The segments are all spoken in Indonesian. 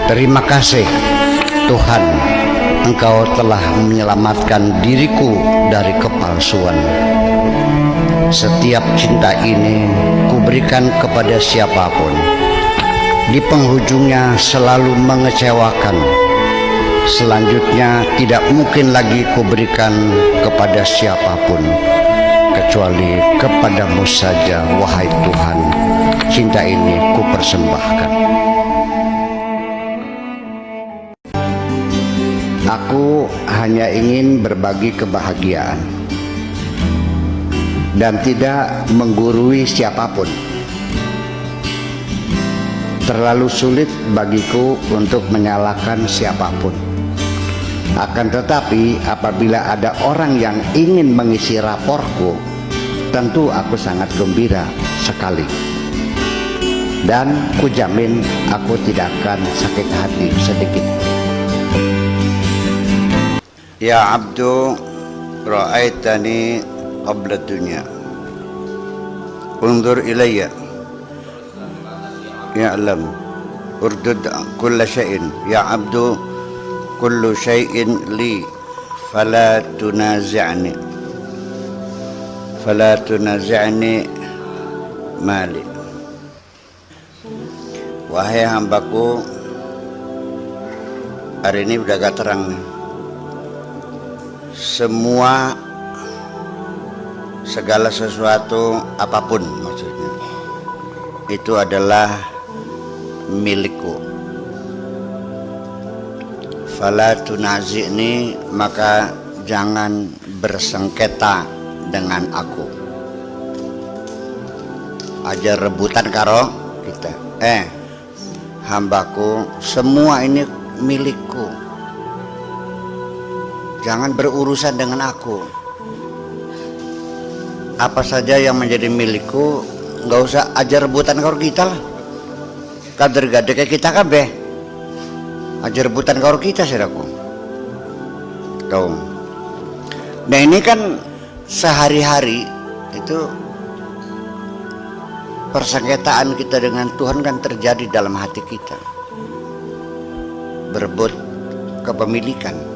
Terima kasih Tuhan, Engkau telah menyelamatkan diriku dari kepalsuan. Setiap cinta ini kuberikan kepada siapapun, di penghujungnya selalu mengecewakan. Selanjutnya tidak mungkin lagi kuberikan kepada siapapun kecuali kepadamu saja, wahai Tuhan. Cinta ini kupersembahkan. Aku hanya ingin berbagi kebahagiaan dan tidak menggurui siapapun. Terlalu sulit bagiku untuk menyalahkan siapapun. Akan tetapi apabila ada orang yang ingin mengisi raporku, tentu aku sangat gembira sekali. Dan kujamin aku tidak akan sakit hati sedikit. Ya abdu, ra'aitani qabla dunya, unzur ilayya, ya'lam, urdud kulla syai'in, ya abdu, kullu syai'in li, fala tunazi'ni mali. Wahai hambaku, hari ini udah agak terang nih. Segala sesuatu, apapun maksudnya, itu adalah milikku. Fala tunazi'ni, maka jangan bersengketa dengan aku. Aja rebutan karo kita. Hambaku, semua ini milikku. Jangan berurusan dengan aku. Apa saja yang menjadi milikku, nggak usah aja rebutan karo kita lah. Kader gade kayak kita kabeh. Aja rebutan karo kita siraku. Tuh. Nah ini kan sehari-hari itu persengketaan kita dengan Tuhan kan terjadi dalam hati kita. Berebut kepemilikan.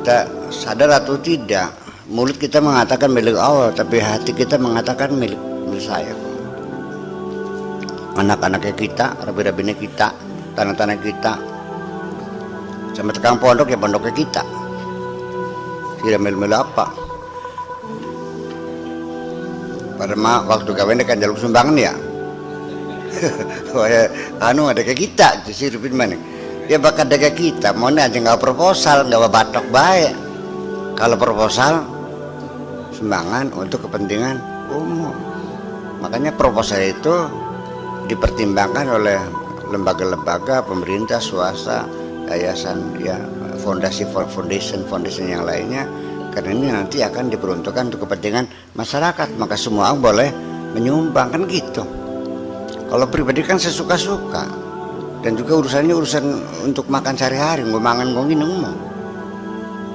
Kita sadar atau tidak, mulut kita mengatakan milik Allah, tapi hati kita mengatakan milik saya. Anak-anaknya kita, rabi-rabinya kita, tanah-tanah kita, sampai tekan pondok ya pondoknya kita. Tidak milik apa. Pada waktu kawin kan jalur sumbangan ya. Ada kayak kita, si Rupin mana? Dia bakal ada kayak kita. Mau aja nggak proposal, nggak batok baik. Kalau proposal sumbangan untuk kepentingan umum. Makanya proposal itu dipertimbangkan oleh lembaga-lembaga pemerintah, swasta, yayasan, ya, foundation yang lainnya. Karena ini nanti akan diperuntukkan untuk kepentingan masyarakat, maka semua orang boleh menyumbang, kan gitu. Kalau pribadi kan sesuka-suka, dan juga urusannya urusan untuk makan sehari-hari, gue mangan gue minum,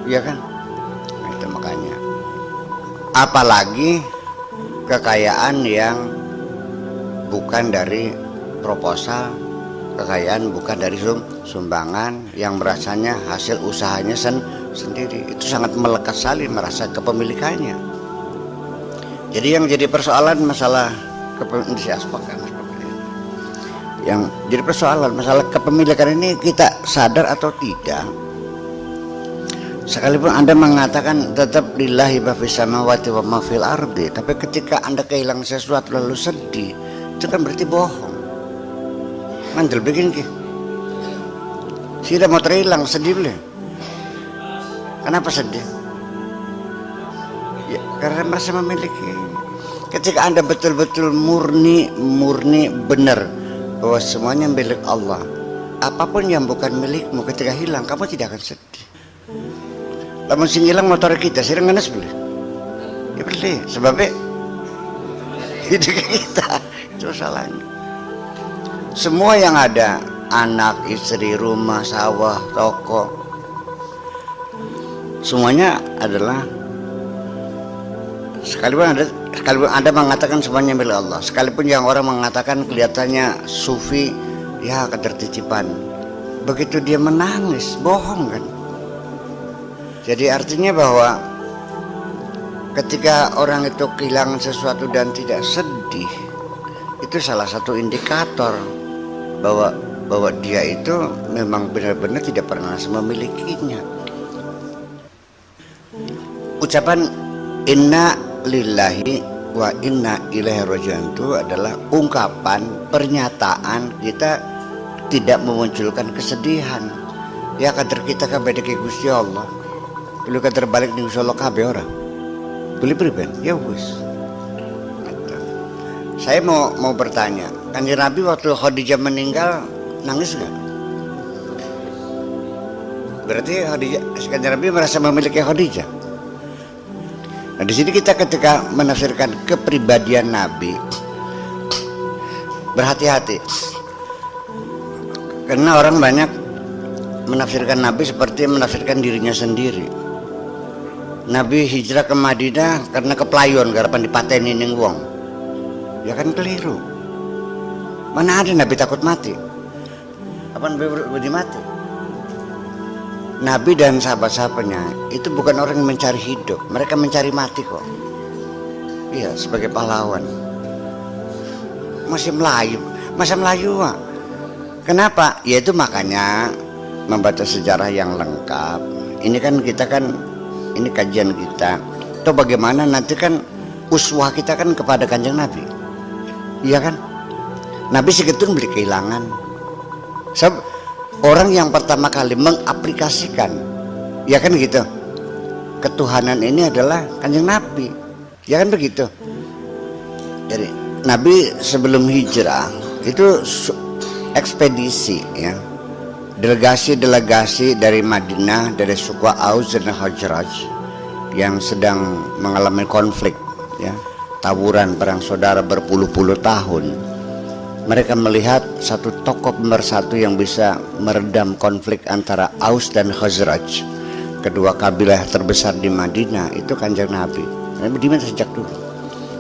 iya kan? Nah, itu makanya. Apalagi kekayaan yang bukan dari proposal, kekayaan bukan dari sumbangan, yang merasanya hasil usahanya sendiri, itu sangat melekat sekali merasa kepemilikannya. Jadi yang jadi persoalan masalah yang jadi persoalan masalah kepemilikan ini, kita sadar atau tidak, sekalipun Anda mengatakan tetap lillahi ma fis samawati wa ma fil ardi, tapi ketika Anda kehilangan sesuatu lalu sedih, itu kan berarti bohong. Mandel bikin ki sudah mau terhilang, sedih boleh. Kenapa sedih? Ya, karena merasa memiliki. Ketika Anda betul-betul murni benar bahwa semuanya milik Allah, apapun yang bukan milikmu ketika hilang, kamu tidak akan sedih. Lamun sing hilang motor kita, sering ngenes boleh? Ya boleh, sebabnya hidup kita itu salahnya. Semua yang ada, anak, istri, rumah, sawah, toko, semuanya adalah, sekalipun Anda mengatakan semuanya milik Allah, sekalipun yang orang mengatakan kelihatannya sufi, ya ketertitipan. Begitu dia menangis, bohong kan. Jadi artinya bahwa ketika orang itu kehilangan sesuatu dan tidak sedih, itu salah satu indikator bahwa dia itu memang benar-benar tidak pernah memilikinya. Ucapan inna lillahi wa inna ilaihi raji'un itu adalah ungkapan pernyataan kita tidak memunculkan kesedihan. Ya kader kita kabeh ke Gusti Allah. Kalau kader balik ning Gusti Allah kabeh ora. Boleh priben? Ya wis. Saya mau bertanya, Kanjeng Nabi waktu Khadijah meninggal nangis enggak? Berarti Kanjeng Nabi merasa memiliki Khadijah. Nah di sini kita ketika menafsirkan kepribadian Nabi berhati-hati. Karena orang banyak menafsirkan Nabi seperti menafsirkan dirinya sendiri. Nabi hijrah ke Madinah karena keplayon, garapan dipateni ning wong. Ya kan keliru. Mana ada Nabi takut mati? Apa Nabi berhenti mati? Nabi dan sahabat-sahabatnya itu bukan orang yang mencari hidup, mereka mencari mati kok. Iya, sebagai pahlawan. Masih Melayu, masa Melayu Wak. Kenapa? Ya itu makanya membaca sejarah yang lengkap. Ini kan kita kan, ini kajian kita. Atau bagaimana nanti kan uswah kita kan kepada Kanjeng Nabi. Iya kan? Nabi segitu beli kehilangan. Sebab orang yang pertama kali mengaplikasikan, ya kan gitu, ketuhanan ini adalah Kanjeng Nabi. Ya kan begitu. Jadi Nabi sebelum hijrah itu ekspedisi ya, delegasi dari Madinah, dari suku Aus dan Khazraj yang sedang mengalami konflik ya, tawuran perang saudara berpuluh-puluh tahun. Mereka melihat satu tokoh pemersatu yang bisa meredam konflik antara Aus dan Khazraj, kedua kabilah terbesar di Madinah, itu Kanjeng Nabi. Nabi dimana sejak dulu,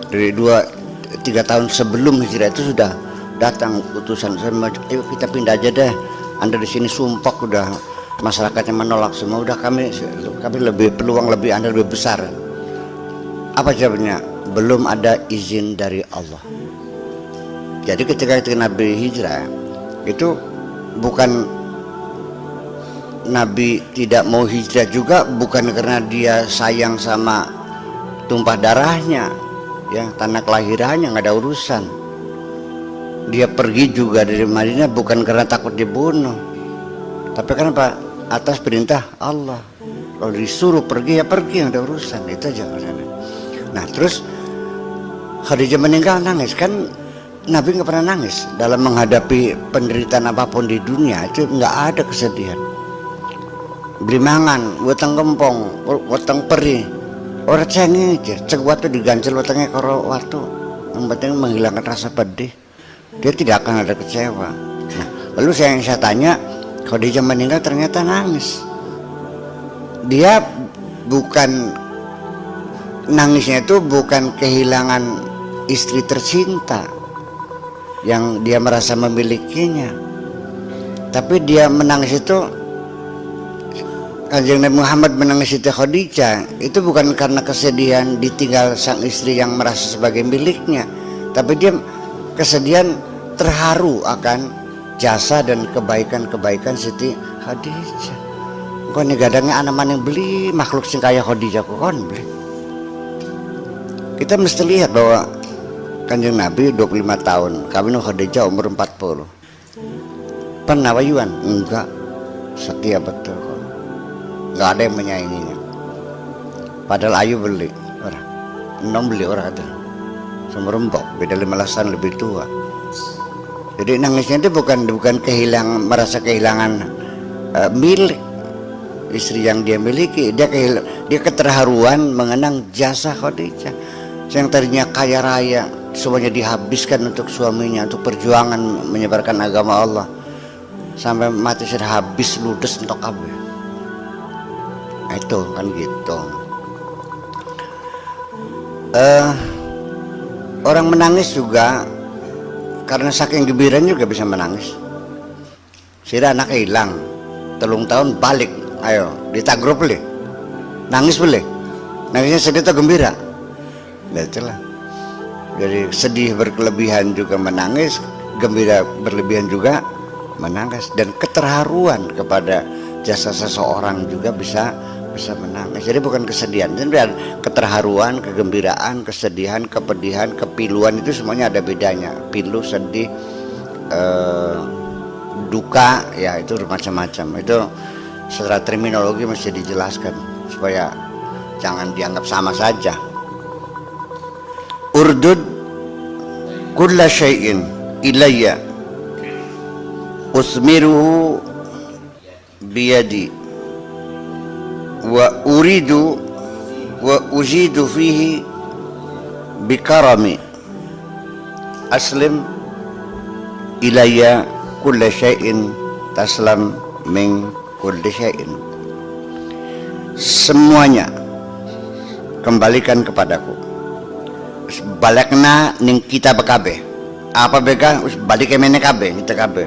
dari 2-3 tahun sebelum hijrah itu sudah datang utusan, ayo kita pindah aja deh, Anda di sini sumpah, udah masyarakatnya menolak semua, udah kami lebih peluang lebih Anda lebih besar. Apa jawabnya? Belum ada izin dari Allah. Jadi ketika Nabi hijrah itu bukan Nabi tidak mau hijrah juga, bukan karena dia sayang sama tumpah darahnya ya, tanah kelahirannya, nggak ada urusan. Dia pergi juga dari Madinah bukan karena takut dibunuh, tapi kenapa? Atas perintah Allah. Kalau disuruh pergi ya pergi, yang ada urusan. Itu aja. Nah terus Khadijah meninggal nangis kan? Nabi nggak pernah nangis dalam menghadapi penderitaan apapun di dunia, itu nggak ada kesedihan. Beli mangan, weteng kempong, weteng peri, orang cengi aja, cek waktu diganjel wetengnya karo waktu, yang penting menghilangkan rasa pedih. Dia tidak akan ada kecewa. Nah, lalu saya tanya, Khadijah meninggal ternyata nangis. Dia bukan nangisnya itu bukan kehilangan istri tercinta yang dia merasa memilikinya, tapi dia menangis itu, Kanjeng Nabi Muhammad menangis itu Khadijah itu bukan karena kesedihan ditinggal sang istri yang merasa sebagai miliknya, tapi dia kesedihan terharu akan jasa dan kebaikan-kebaikan Siti Khadijah. Kok nih gadangnya anak mana yang beli makhluk sing kaya Khadijah kok kon beli. Kita mesti lihat bahwa Kanjeng Nabi 25 tahun, kawin Khadijah umur 40. Pernah wayuan? Enggak. Setia betul kok. Enggak ada yang menyainginya. Padahal ayu beli orang. Enom beli orang ada. Semerembok, beda 15 tahun lebih tua. Jadi nangisnya itu bukan kehilangan, merasa kehilangan milik istri yang dia miliki. Dia keterharuan mengenang jasa Khadijah yang tadinya kaya raya, semuanya dihabiskan untuk suaminya, untuk perjuangan menyebarkan agama Allah, sampai mati sudah habis ludes untuk apa? Nah, itu kan gitu. Orang menangis juga karena saking gembiranya juga bisa menangis. sira anaknya hilang 3 tahun balik, ayo ditagrop boleh, nangis boleh, nangisnya sedih atau gembira? Nah itulah, jadi sedih berkelebihan juga menangis, gembira berlebihan juga menangis, dan keterharuan kepada jasa seseorang juga bisa menangis. Jadi bukan kesedihan, jadi keterharuan, kegembiraan, kesedihan, kepedihan, kepiluan itu semuanya ada bedanya. Pilu, sedih, duka, ya itu macam-macam. Itu secara terminologi mesti dijelaskan supaya jangan dianggap sama saja. Urdud kulla syai'in ilayya usmiruhu biyadi wa uridu wa ujidu fihi bikarami aslim ilayya kulla syai'in taslam min kulli syai'in. Semuanya kembalikan kepadaku, balekna ning kita kabeh, apa beka balik kemene kabeh, kita kabeh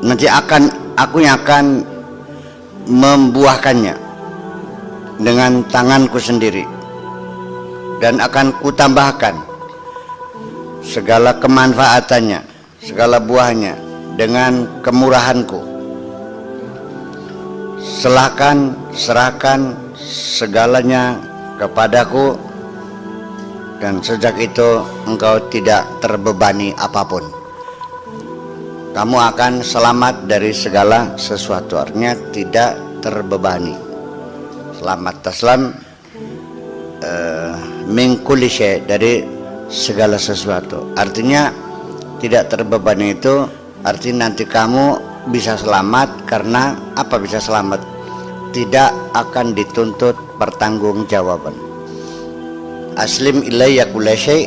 nanti aku yang akan membuahkannya dengan tanganku sendiri, dan akan kutambahkan segala kemanfaatannya, segala buahnya dengan kemurahanku. Serahkan segalanya kepadaku, dan sejak itu engkau tidak terbebani apapun. Kamu akan selamat dari segala sesuatu, artinya tidak terbebani. Selamat taslam min kulli syai', dari segala sesuatu. Artinya tidak terbebani itu artinya nanti kamu bisa selamat. Karena apa bisa selamat? Tidak akan dituntut pertanggungjawaban. Aslim ilayya kulli syai'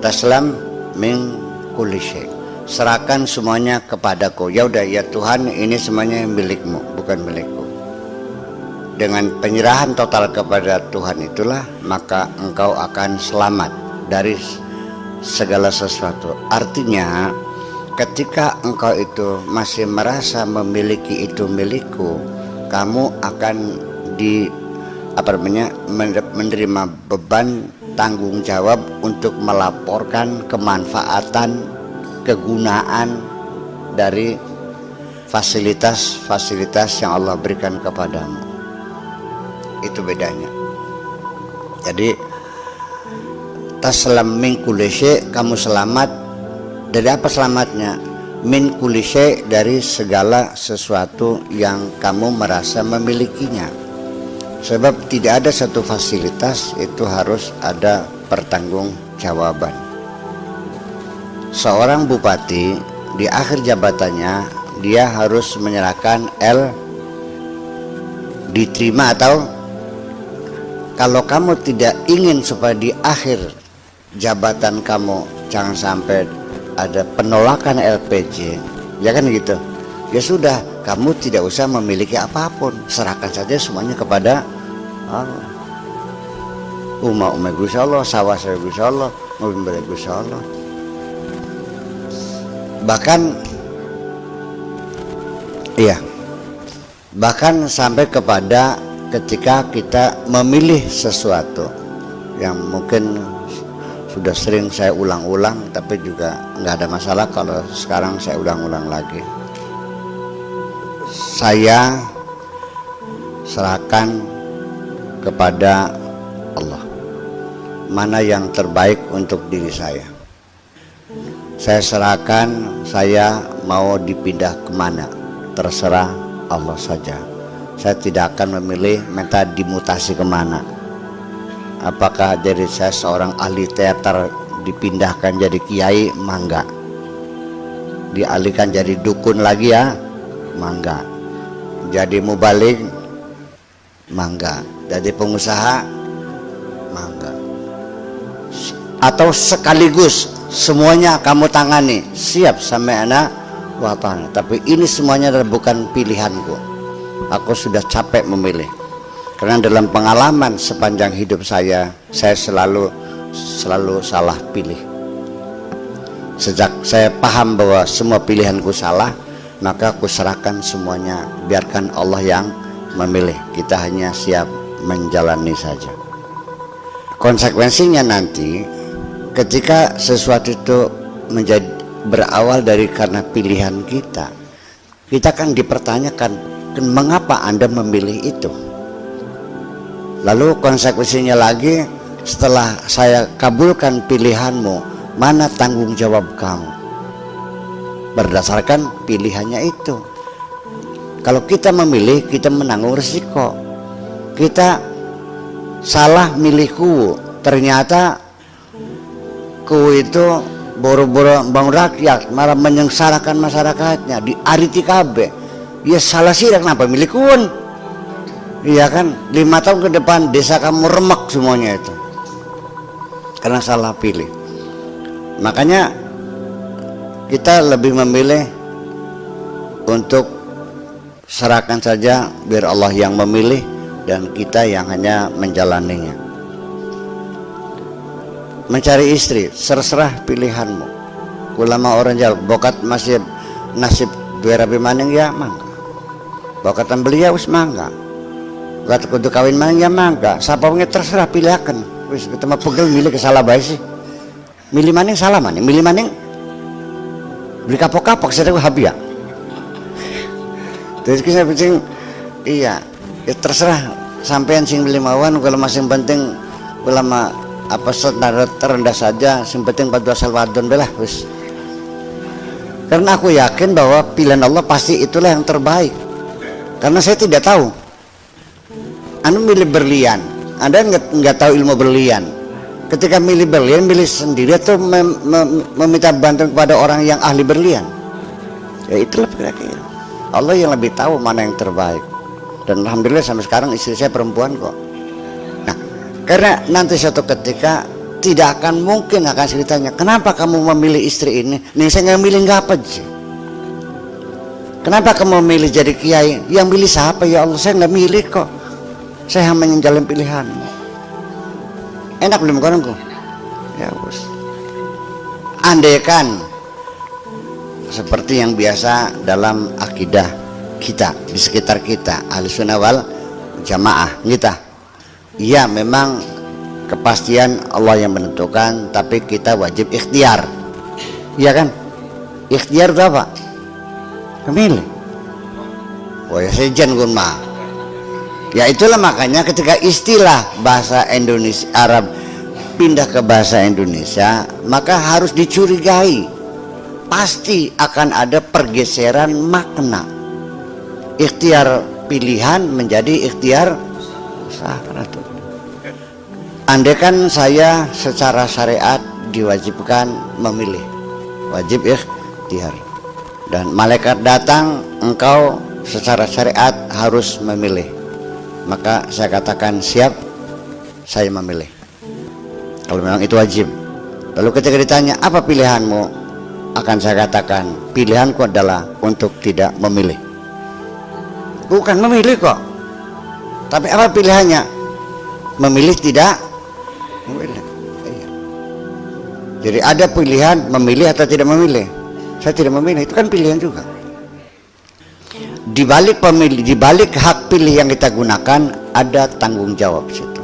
taslam min kulli syai'. Serahkan semuanya kepadaku. Ya udah ya Tuhan, ini semuanya milikmu, bukan milikku. Dengan penyerahan total kepada Tuhan itulah maka engkau akan selamat dari segala sesuatu. Artinya ketika engkau itu masih merasa memiliki itu milikku, kamu akan menerima beban tanggung jawab untuk melaporkan kemanfaatan, kegunaan dari fasilitas-fasilitas yang Allah berikan kepadamu. Itu bedanya. Jadi taslam min kulli syai', kamu selamat dari apa? Selamatnya min kulli syai', dari segala sesuatu yang kamu merasa memilikinya. Sebab tidak ada satu fasilitas itu harus ada pertanggungjawaban. Seorang bupati di akhir jabatannya dia harus menyerahkan diterima, atau kalau kamu tidak ingin supaya di akhir jabatan kamu jangan sampai ada penolakan LPJ, ya kan gitu. Ya sudah, kamu tidak usah memiliki apapun, serahkan saja semuanya kepada Allah. Umma Gusti Allah, sawah saya Gusti Allah, mobil Gusti Allah. Bahkan sampai kepada ketika kita memilih sesuatu yang mungkin sudah sering saya ulang-ulang, tapi juga nggak ada masalah kalau sekarang saya ulang-ulang lagi. Saya serahkan kepada Allah mana yang terbaik untuk diri saya. Saya serahkan, saya mau dipindah kemana, terserah Allah saja. Saya tidak akan memilih minta dimutasi kemana. Apakah jadi saya seorang ahli teater dipindahkan jadi kiai, mangga. Dialihkan jadi dukun lagi ya, mangga. Jadi mubalik, mangga. Jadi pengusaha, mangga. Atau sekaligus semuanya kamu tangani, siap sampai anak watan. Tapi ini semuanya adalah bukan pilihanku. Aku sudah capek memilih. Karena dalam pengalaman sepanjang hidup saya selalu salah pilih. Sejak saya paham bahwa semua pilihanku salah, maka aku serahkan semuanya, biarkan Allah yang memilih, kita hanya siap menjalani saja. Konsekuensinya nanti ketika sesuatu itu menjadi berawal dari karena pilihan kita, kita kan dipertanyakan, mengapa Anda memilih itu? Lalu konsekuensinya lagi, setelah saya kabulkan pilihanmu, mana tanggung jawab kamu? Berdasarkan pilihannya itu. Kalau kita memilih, kita menanggung risiko. Kita salah milih kuwu, ternyata kuwu itu boro-boro bangun rakyat, malah menyengsarakan masyarakatnya, di ariti kabeh. Ya salah sih, kenapa milih kuwun? Iya kan, 5 tahun ke depan desa kamu remek semuanya itu karena salah pilih. Makanya kita lebih memilih untuk serahkan saja, biar Allah yang memilih dan kita yang hanya menjalaninya. Mencari istri, serserah pilihanmu. Ulama orang Jawa, bokat masih nasib dua rabi maning ya mangga, bokatan belia wis mangga, bokat kudu kawin maning ya mangga, sapawnya terserah pilihaken. Wis ketemu pegel milih ke salah bae sih, milih maning salah maning, milih maning beli kapok-kapok saya habis ya. Terus kita penting iya ya terserah sampean sing milih mawon, kalau masing penting ulama apa standar terendah saja, yang penting pada asal wadon belah wis. Karena aku yakin bahwa pilihan Allah pasti itulah yang terbaik. Karena saya tidak tahu. Anda milih berlian, Anda nggak tahu ilmu berlian. Ketika milih berlian, milih sendiri atau meminta bantuan kepada orang yang ahli berlian. Ya itulah kira-kira. Allah yang lebih tahu mana yang terbaik. Dan alhamdulillah sampai sekarang istri saya perempuan kok. Karena nanti suatu ketika tidak akan mungkin akan ceritanya, kenapa kamu memilih istri ini? Nih saya nggak milih nggak apa sih. Kenapa kamu memilih jadi kiai? Yang milih siapa ya Allah? Saya nggak milih kok. Saya hanya menjalin pilihan. Enak belum kononku? Ya bos. Andaikan seperti yang biasa dalam akidah kita di sekitar kita, ahli sunnah wal jamaah kita. Iya memang kepastian Allah yang menentukan, tapi kita wajib ikhtiar. Iya kan? Ikhtiar itu apa? Memilih. Oh ya sejen gun mah. Ya itulah makanya ketika istilah bahasa Indonesia Arab pindah ke bahasa Indonesia, maka harus dicurigai. Pasti akan ada pergeseran makna. Ikhtiar pilihan menjadi ikhtiar usaha. Andaikan saya secara syariat diwajibkan memilih, wajib ikhtiar, dan malaikat datang, engkau secara syariat harus memilih, maka saya katakan siap, saya memilih kalau memang itu wajib. Lalu ketika ditanya apa pilihanmu, akan saya katakan pilihanku adalah untuk tidak memilih. Bukan memilih kok, tapi apa pilihannya? Memilih tidak memilih. Jadi ada pilihan memilih atau tidak memilih. Saya tidak memilih, itu kan pilihan juga. Di balik pemilih, di balik hak pilih yang kita gunakan ada tanggung jawab situ.